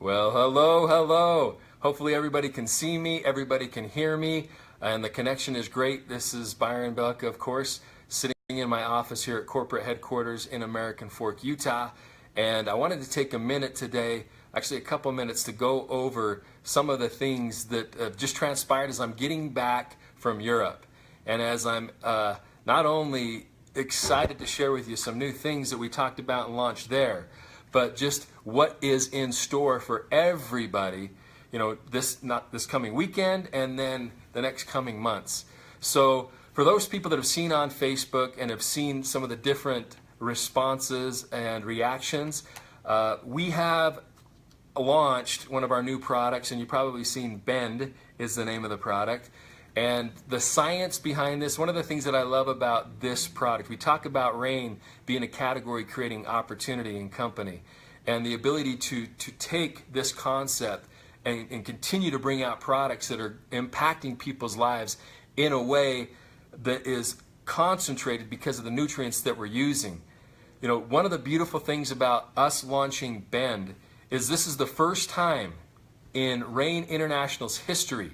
Well, hello, hello. Hopefully everybody can see me, everybody can hear me, and the connection is great. This is Byron Belka, of course, sitting in my office here at corporate headquarters in American Fork, Utah. And I wanted to take a minute today, actually a couple minutes, to go over some of the things that just transpired as I'm getting back from Europe. And as I'm not only excited to share with you some new things that we talked about and launched there, but just what is in store for everybody, you know, not this coming weekend and then the next coming months. So for those people that have seen on Facebook and have seen some of the different responses and reactions, we have launched one of our new products, and you've probably seen Bend is the name of the product. And the science behind this, one of the things that I love about this product, we talk about RAIN being a category creating opportunity in company, and the ability to take this concept and continue to bring out products that are impacting people's lives in a way that is concentrated because of the nutrients that we're using. You know, one of the beautiful things about us launching Bend is this is the first time in RAIN International's history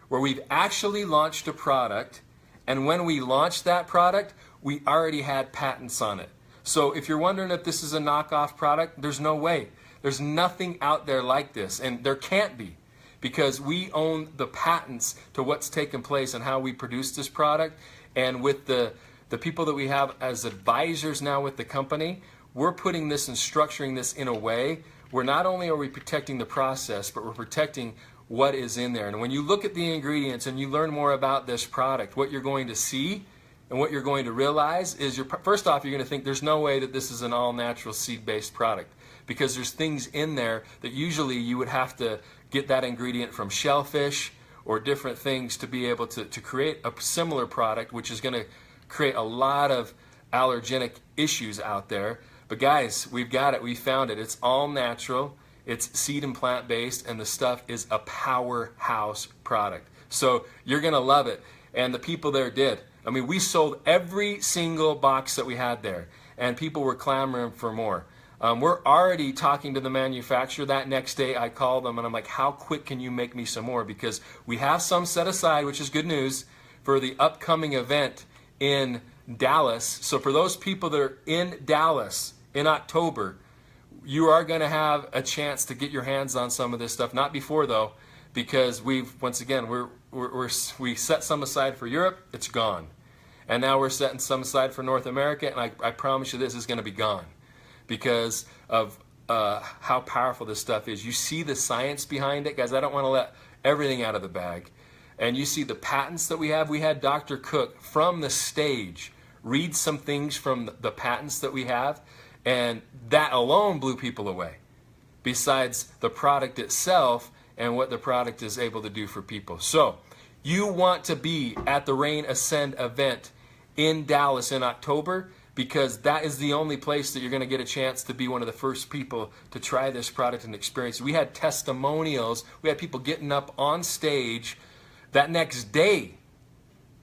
where we've actually launched a product, and when we launched that product, we already had patents on it. So if you're wondering if this is a knockoff product, there's no way. There's nothing out there like this, and there can't be, because we own the patents to what's taken place and how we produce this product. And with the people that we have as advisors now with the company, we're putting this and structuring this in a way where not only are we protecting the process, but we're protecting what is in there. And when you look at the ingredients and you learn more about this product, what you're going to see and what you're going to realize is, first off, you're going to think there's no way that this is an all-natural seed-based product, because there's things in there that usually you would have to get that ingredient from shellfish or different things to be able to create a similar product, which is going to create a lot of allergenic issues out there. But guys, we've got it. We found it. It's all natural. It's seed and plant based, and the stuff is a powerhouse product. So you're going to love it. And the people there did. I mean, we sold every single box that we had there, and people were clamoring for more. We're already talking to the manufacturer. That next day I called them and I'm like, how quick can you make me some more? Because we have some set aside, which is good news, for the upcoming event in Dallas. So for those people that are in Dallas in October, you are going to have a chance to get your hands on some of this stuff. Not before though, because once again we set some aside for Europe. It's gone, and now we're setting some aside for North America, and I promise you this is going to be gone because of how powerful this stuff is. You see the science behind it, guys. I don't want to let everything out of the bag. And you see the patents that we have. We had Dr. Cook from the stage read some things from the patents that we have, and that alone blew people away, besides the product itself and what the product is able to do for people. So you want to be at the RAIN Ascend event in Dallas in October, because that is the only place that you're going to get a chance to be one of the first people to try this product and experience. We had testimonials. We had people getting up on stage that next day,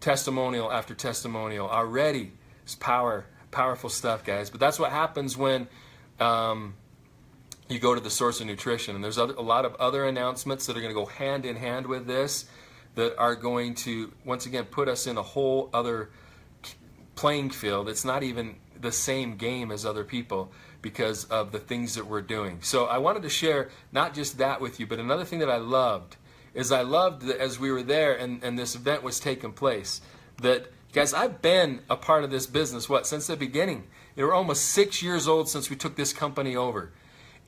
testimonial after testimonial already. It's powerful stuff, guys. But that's what happens when you go to the source of nutrition. And there's a lot of other announcements that are going to go hand in hand with this, that are going to, once again, put us in a whole other playing field. It's not even the same game as other people because of the things that we're doing. So I wanted to share not just that with you, but another thing that I loved is that as we were there and this event was taking place, that, guys, I've been a part of this business, since the beginning. We're almost 6 years old since we took this company over.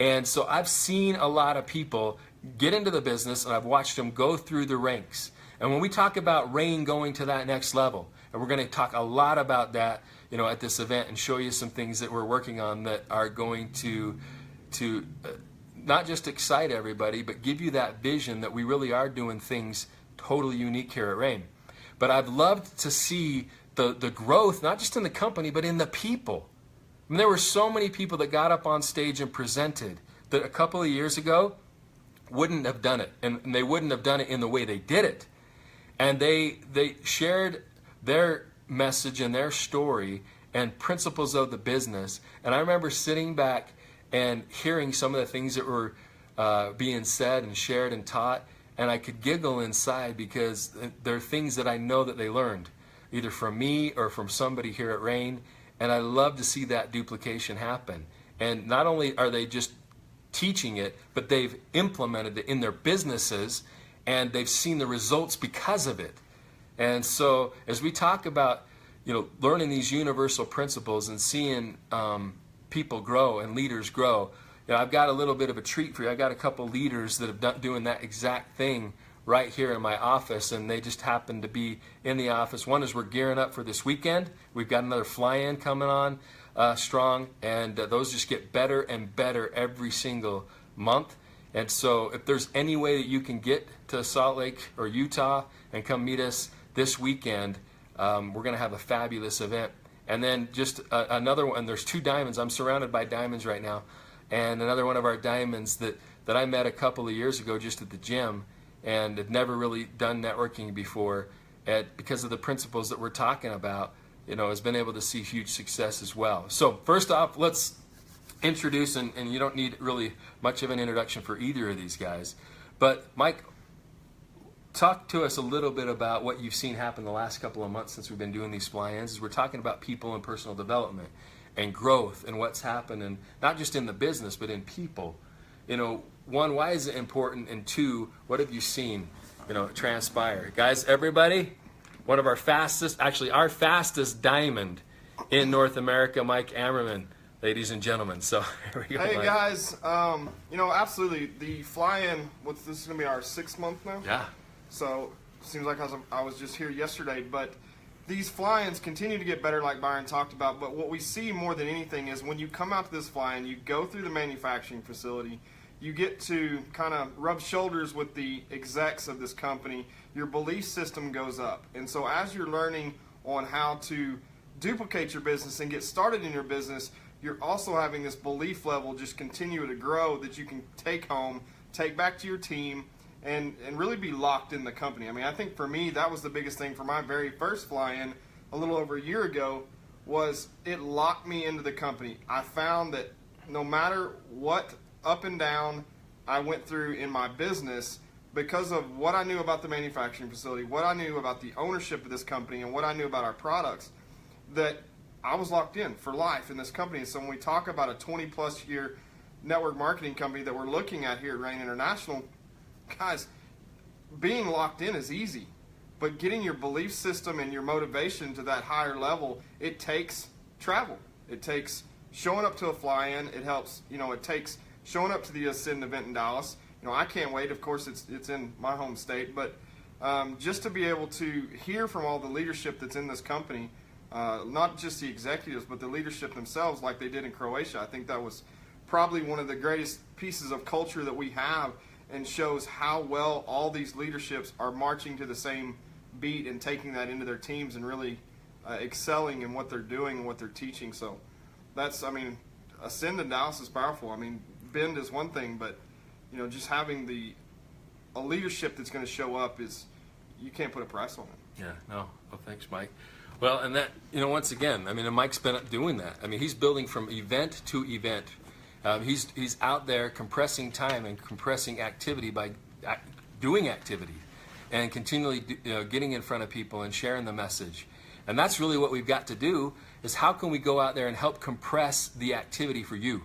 And so I've seen a lot of people get into the business, and I've watched them go through the ranks. And when we talk about RAIN going to that next level, and we're going to talk a lot about that, at this event, and show you some things that we're working on that are going to not just excite everybody, but give you that vision that we really are doing things totally unique here at RAIN. But I've loved to see the growth, not just in the company, but in the people. I mean, there were so many people that got up on stage and presented that a couple of years ago wouldn't have done it, and they wouldn't have done it in the way they did it. And they shared their message and their story and principles of the business. And I remember sitting back and hearing some of the things that were being said and shared and taught, and I could giggle inside because there are things that I know that they learned, either from me or from somebody here at Rain, and I love to see that duplication happen. And not only are they just teaching it, but they've implemented it in their businesses, and they've seen the results because of it. And so as we talk about, learning these universal principles and seeing people grow and leaders grow, I've got a little bit of a treat for you. I've got a couple leaders that have doing that exact thing right here in my office, and they just happen to be in the office. One is we're gearing up for this weekend. We've got another fly-in coming on strong, and those just get better and better every single month. And so if there's any way that you can get to Salt Lake or Utah and come meet us this weekend, we're going to have a fabulous event. And then just another one, there's 2 diamonds. I'm surrounded by diamonds right now. And another one of our diamonds that I met a couple of years ago just at the gym and had never really done networking before, because of the principles that we're talking about, has been able to see huge success as well. So first off, let's introduce, and you don't need really much of an introduction for either of these guys, but Mike, talk to us a little bit about what you've seen happen the last couple of months since we've been doing these fly-ins. We're talking about people and personal development and growth and what's happened, and not just in the business but in people. One, why is it important? And 2, what have you seen transpire? Guys, everybody, one of our fastest diamond in North America, Mike Ammerman, ladies and gentlemen. So here we go. Hey, Mike. guys, absolutely, the fly-in, this is going to be our 6th month now? Yeah. So it seems like I was just here yesterday, but these fly-ins continue to get better, like Byron talked about. But what we see more than anything is when you come out to this fly-in, you go through the manufacturing facility, you get to kind of rub shoulders with the execs of this company, your belief system goes up. And so as you're learning on how to duplicate your business and get started in your business, you're also having this belief level just continue to grow that you can take home, take back to your team, and really be locked in the company. I mean, I think for me, that was the biggest thing for my very first fly-in a little over a year ago, was it locked me into the company. I found that no matter what up and down I went through in my business, because of what I knew about the manufacturing facility, what I knew about the ownership of this company, and what I knew about our products, that I was locked in for life in this company. So when we talk about a 20-plus year network marketing company that we're looking at here at Rain International, guys, being locked in is easy, but getting your belief system and your motivation to that higher level, it takes travel. It takes showing up to a fly-in. It helps, it takes showing up to the Ascend event in Dallas. I can't wait. Of course, it's in my home state, but just to be able to hear from all the leadership that's in this company, not just the executives, but the leadership themselves, like they did in Croatia. I think that was probably one of the greatest pieces of culture that we have, and shows how well all these leaderships are marching to the same beat and taking that into their teams and really excelling in what they're doing and what they're teaching. So that's, Ascend in Dallas is powerful. Bend is one thing, but just having a leadership that's going to show up is, you can't put a price on it. Yeah, no. Well, thanks, Mike. Well, and that, once again, and Mike's been doing that. He's building from event to event. He's out there compressing time and compressing activity by doing activity and continually getting in front of people and sharing the message. And that's really what we've got to do, is how can we go out there and help compress the activity for you?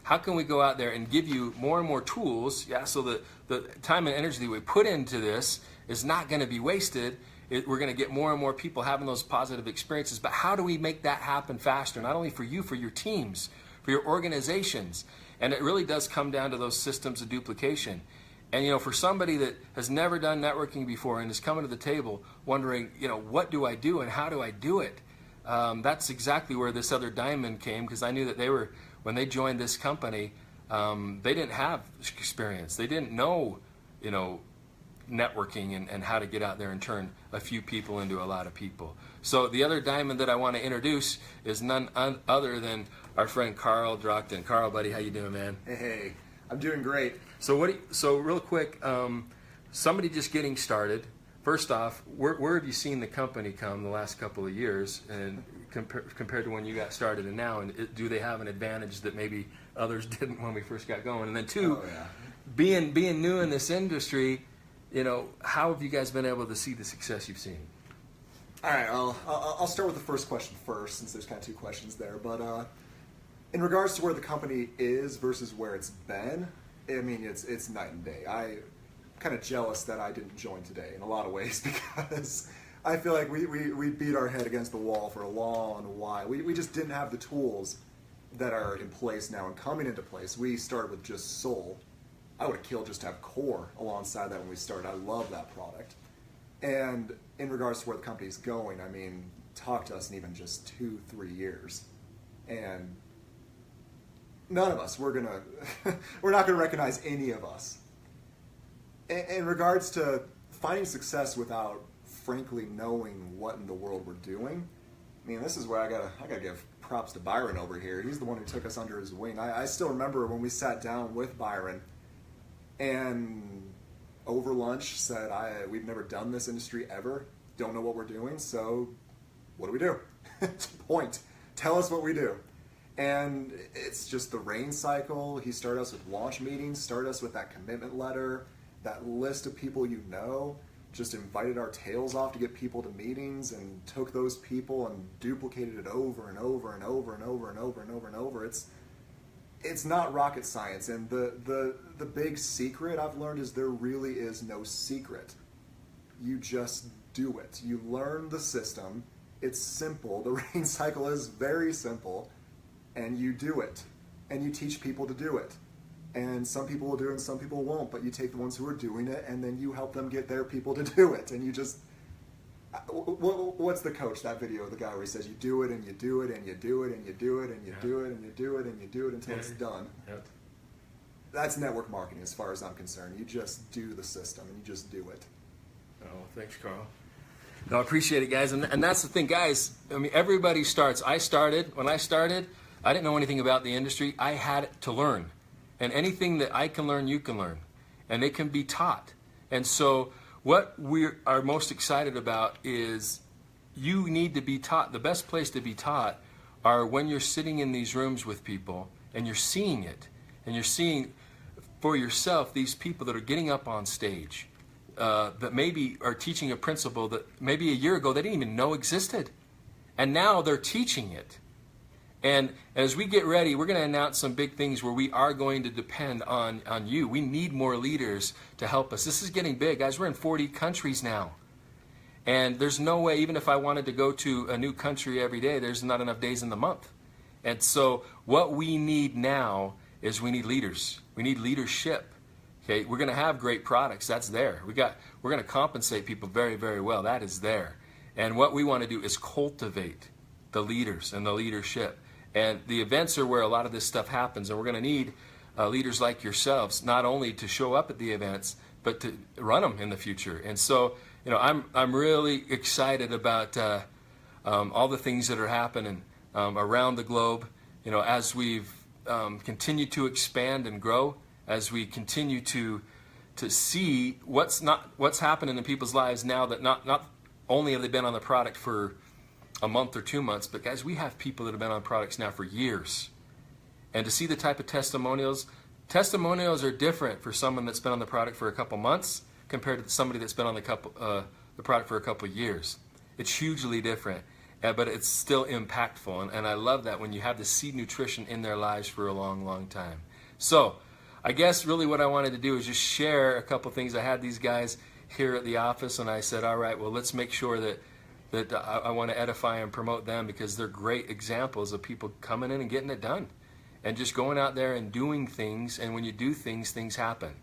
How can we go out there and give you more and more tools, so that the time and energy that we put into this is not going to be wasted. We're going to get more and more people having those positive experiences. But how do we make that happen faster? Not only for you, for your teams, for your organizations. And it really does come down to those systems of duplication. And for somebody that has never done networking before and is coming to the table wondering, what do I do and how do I do it? That's exactly where this other diamond came, because I knew that when they joined this company, they didn't have experience. They didn't know, networking and how to get out there and turn a few people into a lot of people. So the other diamond that I want to introduce is none other than our friend Carl Drockton. Carl, buddy, how you doing, man? Hey, I'm doing great. So real quick, somebody just getting started. First off, where have you seen the company come the last couple of years, and compared to when you got started and now? And do they have an advantage that maybe others didn't when we first got going? And then 2, being new in this industry, how have you guys been able to see the success you've seen? All right, I'll start with the first question first, since there's kind of two questions there. But in regards to where the company is versus where it's been, I mean, it's night and day. I'm kind of jealous that I didn't join today in a lot of ways, because I feel like we beat our head against the wall for a long while. We just didn't have the tools that are in place now and coming into place. We started with just Soul. I would have killed just to have Core alongside that when we started. I love that product. And in regards to where the company's going, I mean, talk to us in even just 2-3 years. And none of us, we're not gonna recognize any of us. In regards to finding success without frankly knowing what in the world we're doing, I mean, this is where I gotta give props to Byron over here. He's the one who took us under his wing. I still remember when we sat down with Byron and over lunch said, we've never done this industry ever, don't know what we're doing, so what do? Point. Tell us what we do. And it's just the rain cycle. He started us with launch meetings, started us with that commitment letter, that list of people just invited our tails off to get people to meetings, and took those people and duplicated it over and over and over and over and over and over and over. It's not rocket science, and the big secret I've learned is there really is no secret. You just do it. You learn the system. It's simple. The rain cycle is very simple, and you do it. And you teach people to do it. And some people will do it and some people won't, but you take the ones who are doing it and then you help them get their people to do it. And you just, what's the coach, that video of the guy where he says you do it and you do it and you do it and you do it and you do it and you do it and you do it until it's done. Yep. That's network marketing as far as I'm concerned. You just do the system and you just do it. Oh, thanks, Carl. No, I appreciate it, guys. And that's the thing, guys. I mean, everybody starts. When I started, I didn't know anything about the industry. I had to learn. And anything that I can learn, you can learn. And it can be taught. And so what we are most excited about is you need to be taught. The best place to be taught are when you're sitting in these rooms with people and you're seeing it. And you're seeing for yourself these people that are getting up on stage that maybe are teaching a principle that maybe a year ago they didn't even know existed. And now they're teaching it. And as we get ready, we're going to announce some big things where we are going to depend on you. We need more leaders to help us. This is getting big, guys. We're in 40 countries now. And there's no way, even if I wanted to go to a new country every day, there's not enough days in the month. And so what we need now is we need leaders. We need leadership. Okay, we're going to have great products. That's there. We're going to compensate people very, very well. That is there. And what we want to do is cultivate the leaders and the leadership. And the events are where a lot of this stuff happens, and we're going to need leaders like yourselves, not only to show up at the events, but to run them in the future. And so, I'm really excited about all the things that are happening around the globe. As we've continued to expand and grow, as we continue to see what's happening in people's lives now, that not only have they been on the product for a month or 2 months, but guys, we have people that have been on products now for years. And to see the type of testimonials are different for someone that's been on the product for a couple months compared to somebody that's been on the product for a couple years. It's hugely different, but it's still impactful. And I love that when you have the seed nutrition in their lives for a long, long time. So I guess really what I wanted to do is just share a couple things. I had these guys here at the office, and I said, all right, well, let's make sure that I want to edify and promote them, because they're great examples of people coming in and getting it done and just going out there and doing things. And when you do things, things happen.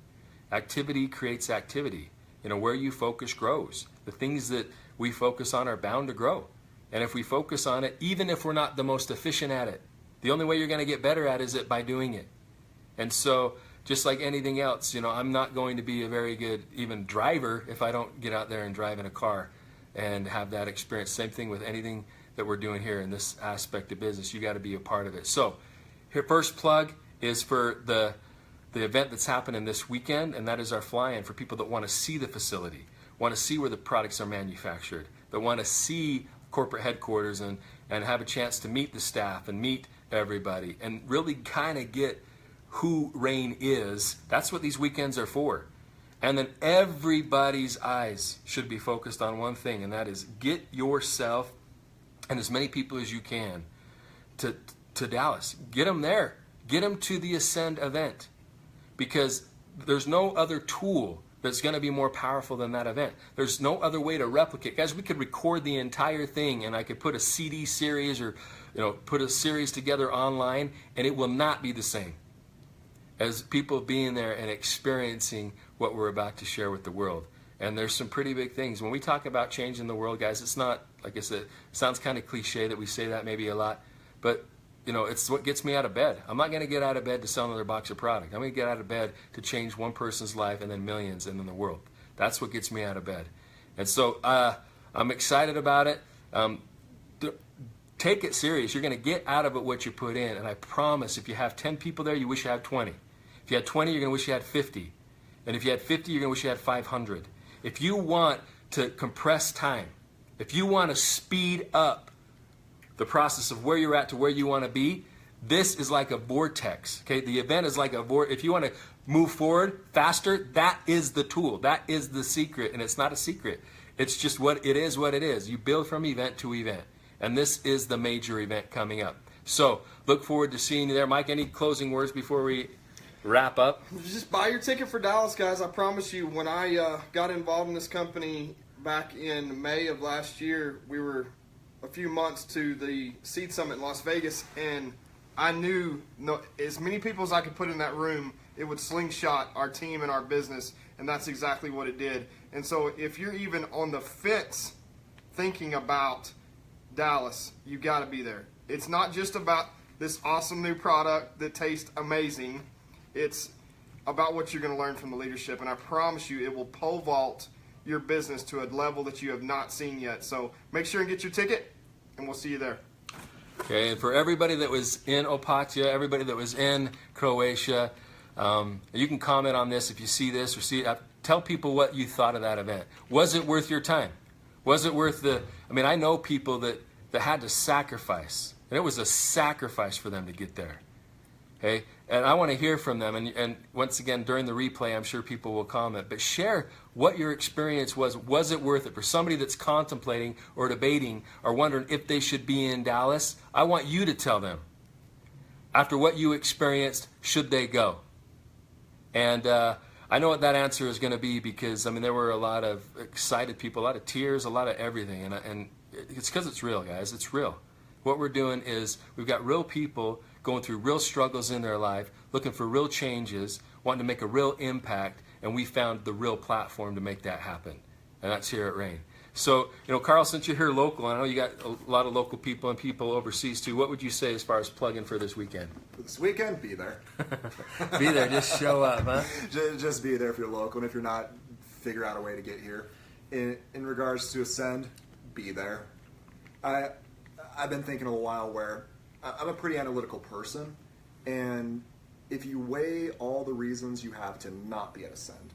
Activity creates activity. Where you focus grows. The things that we focus on are bound to grow. And if we focus on it, even if we're not the most efficient at it, the only way you're going to get better at it by doing it. And so just like anything else, I'm not going to be a very good even driver if I don't get out there and drive in a car and have that experience. Same thing with anything that we're doing here in this aspect of business. You got to be a part of it. So, here, first plug is for the event that's happening this weekend, and that is our fly-in for people that want to see the facility, want to see where the products are manufactured, that want to see corporate headquarters and have a chance to meet the staff and meet everybody and really kind of get who Rain is. That's what these weekends are for. And then everybody's eyes should be focused on one thing, and that is get yourself and as many people as you can to Dallas. Get them there. Get them to the Ascend event, because there's no other tool that's going to be more powerful than that event. There's no other way to replicate. Guys, we could record the entire thing, and I could put a CD series or put a series together online, and it will not be the same as people being there and experiencing what we're about to share with the world. And there's some pretty big things. When we talk about changing the world, guys, it's not, like I said, it sounds kind of cliche that we say that maybe a lot, but it's what gets me out of bed. I'm not going to get out of bed to sell another box of product. I'm going to get out of bed to change one person's life and then millions and then the world. That's what gets me out of bed. And so I'm excited about it. Take it serious. You're going to get out of it what you put in. And I promise, if you have 10 people there, you wish you had 20. If you had 20, you're going to wish you had 50. And if you had 50, you're going to wish you had 500. If you want to compress time, if you want to speed up the process of where you're at to where you want to be, this is like a vortex. Okay, the event is like a vortex. If you want to move forward faster, that is the tool. That is the secret, and it's not a secret. It's just what it is. What it is. You build from event to event, and this is the major event coming up. So look forward to seeing you there. Mike, any closing words before we wrap up? Just buy your ticket for Dallas, guys. I promise you, when I got involved in this company back in May of last year, we were a few months to the Seed Summit in Las Vegas, and I knew as many people as I could put in that room, it would slingshot our team and our business, and that's exactly what it did. And so if you're even on the fence thinking about Dallas, you got to be there. It's not just about this awesome new product that tastes amazing. It's about what you're going to learn from the leadership, and I promise you it will pole vault your business to a level that you have not seen yet. So make sure and get your ticket, and we'll see you there. Okay, and for everybody that was in Opatija, everybody that was in Croatia, you can comment on this if you see this or see it. Tell people what you thought of that event. Was it worth your time? Was it worth I know people that had to sacrifice, and it was a sacrifice for them to get there. Okay, and I want to hear from them, and once again during the replay I'm sure people will comment, but share what your experience was. Was it worth it? For somebody that's contemplating or debating or wondering if they should be in Dallas, I want you to tell them, after what you experienced, should they go? And I know what that answer is going to be, because there were a lot of excited people, a lot of tears, a lot of everything, and it's because it's real, guys. It's real. What we're doing is we've got real people going through real struggles in their life, looking for real changes, wanting to make a real impact, and we found the real platform to make that happen, and that's here at Rain. So, Carl, since you're here local, I know you got a lot of local people and people overseas too. What would you say as far as plug-in for this weekend? For this weekend, be there. Be there, just show up, huh? Just be there if you're local, and if you're not, figure out a way to get here. In regards to Ascend, be there. I've been thinking a while where I'm a pretty analytical person, and if you weigh all the reasons you have to not be at Ascend,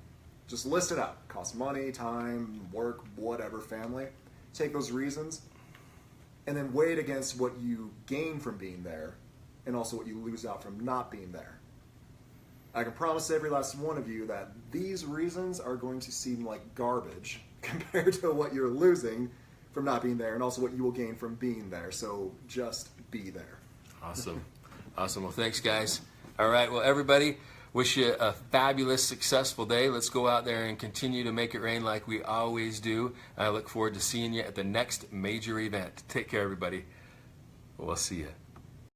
just list it out. Cost money, time, work, whatever, family. Take those reasons, and then weigh it against what you gain from being there, and also what you lose out from not being there. I can promise every last one of you that these reasons are going to seem like garbage compared to what you're losing from not being there, and also what you will gain from being there. So just be there. Awesome. Awesome. Well, thanks, guys. All right. Well, everybody, wish you a fabulous, successful day. Let's go out there and continue to make it rain like we always do. I look forward to seeing you at the next major event. Take care, everybody. We'll see you.